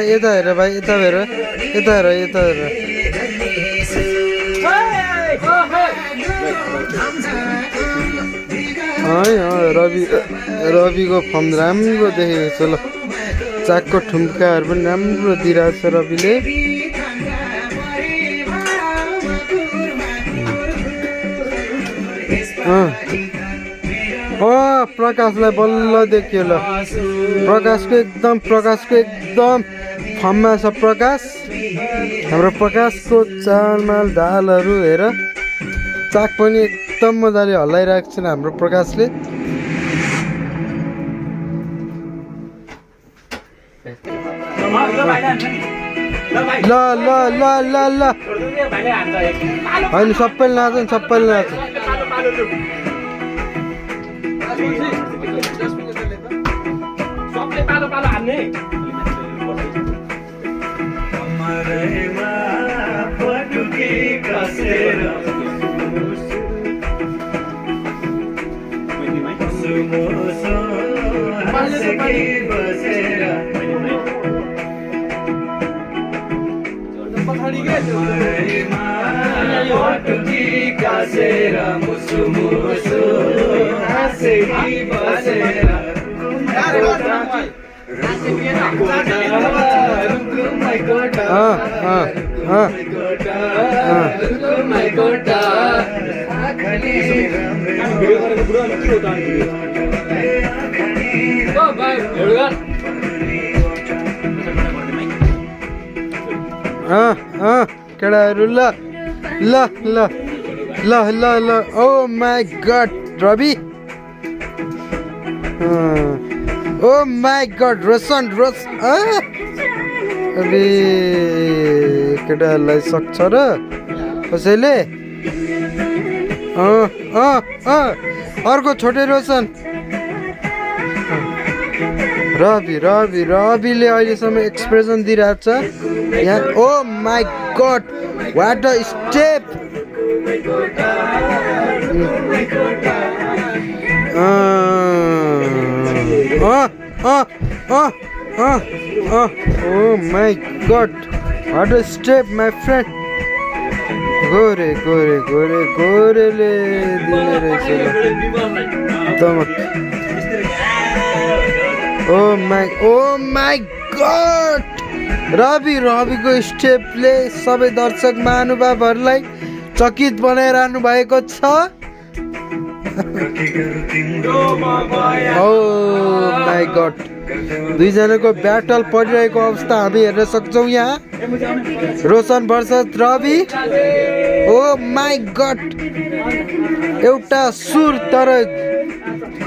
यता हेर भाइ यता हेर रविको फर्म राम्रो देखेको छ ल चाकको ठुम्काहरू पनि राम्रो दिइरहेको छ रविले प्रकाशलाई बल्ल देखियो ल प्रकाशको एकदम फर्ममा छ प्रकाश हाम्रो प्रकाशको चालमाल ढालहरू हेर चाक पनि एकदम मजाले हल्लाइरहेको छ हाम्रो प्रकाशले ल होइन सबैले नाच्छ केटाहरू ल oh my God Ravi oh my God Roshan अबे केटाहरूलाई सक्छ र कसैले अर्को छोटे रोशन रविले अहिलेसम्म एक्सप्रेसन दिइरहेको छ यहाँ oh my God what a step oh my god what a step my friend gore le dine रहेछ तमक oh my god रविको स्टेपले सबै दर्शक महानुभावहरूलाई चकित बनाइरहनु भएको छ oh my god दुईजनाको ब्याटल परिरहेको अवस्था हामी हेर्न सक्छौँ यहाँ Roshan versus Ravi oh my god एउटा सुर तर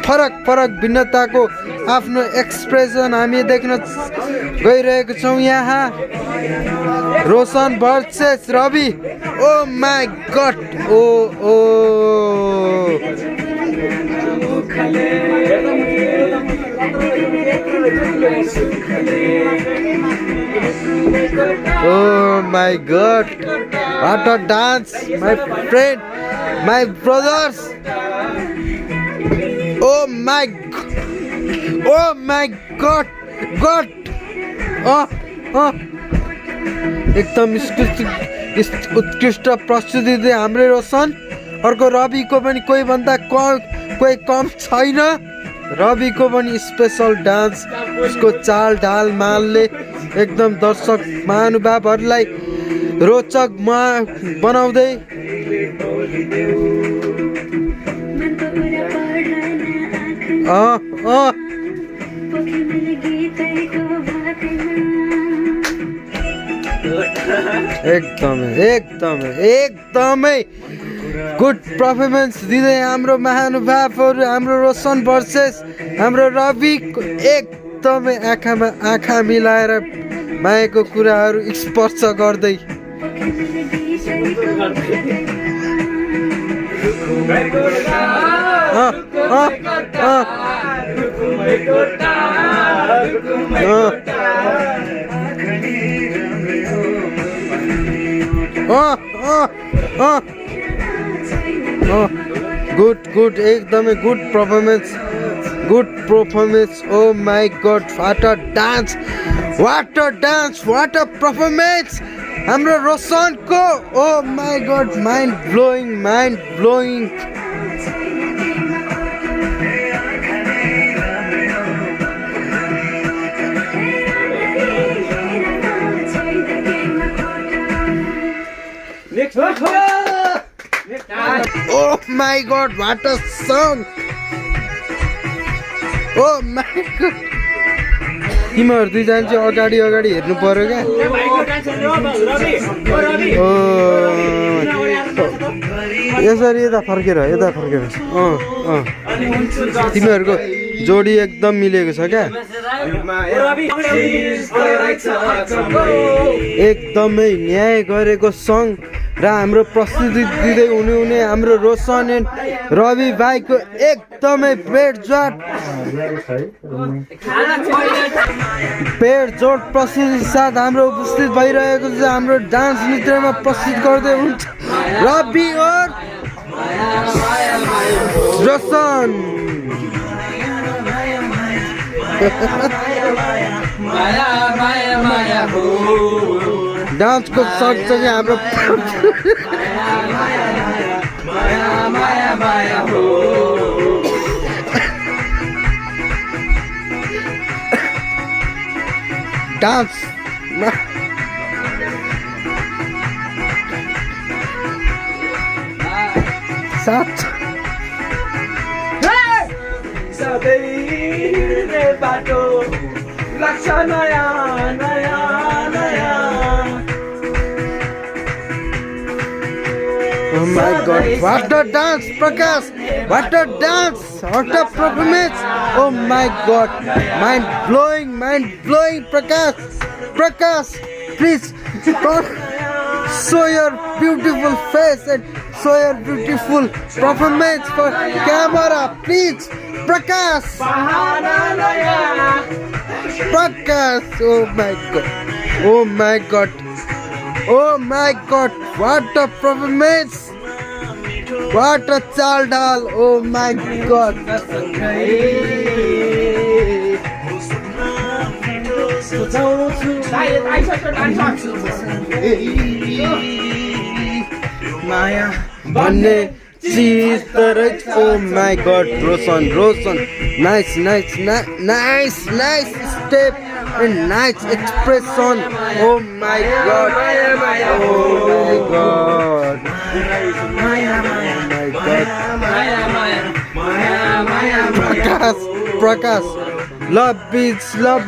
फरक भिन्नताको आफ्नो एक्सप्रेसन हामी देख्न गइरहेको छौँ यहाँ Roshan versus Ravi oh my god oh oh my god what a dance my friend my brothers oh my god एकदम उत्कृष्ट प्रस्तुति दिए हाम्रो रोशन अर्को रविको पनि कोही कम छैन रविको पनि स्पेशल डान्स उसको चाल ढाल मालले एकदम दर्शक महानुभावहरूलाई रोचक बनाउँदै एकदमै गुड पर्फर्मेन्स दिँदै हाम्रो महानुभावहरू हाम्रो रोशन वर्सेस हाम्रो रवि एकदमै आँखा मिलाएर मायाको कुराहरू स्पर्श गर्दै गुड एकदमै good performance oh my God what a dance what a performance हाम्रो रोशनको oh my God mind blowing Oh my god, what a song! Oh my god! तिमीहरू दुईजना चाहिँ अगाडि हेर्नु पर्यो क्या यसरी यता फर्केर तिमीहरूको जोडी एकदम मिलेको छ क्या एकदमै न्याय गरेको सङ र हाम्रो प्रस्तुति दिँदै हुने हाम्रो रोशन एन्ड रवि भाइको एकदमै पेटजोड प्रस्तुति साथ हाम्रो उपस्थित भइरहेको छ हाम्रो डान्स नृत्यमा प्रस्तुत गर्दै हुन्छ रवि और रोशन डान्सको सँगसँगै हाम्रो डान्स साथ बाटो लाग्छ नयाँ Oh my god, what a dance, Prakash! What a dance! What a performance! Oh my god, mind blowing, Prakash! Please show your beautiful face and show your beautiful performance for camera, please! Prakash! Oh my god, what a performance! What a chaldal! Oh my god! Maya, भन्ने चीज त रहेछ Oh my god, Roshan, nice step and nice expression. Oh my god, Prakash, love beats, love.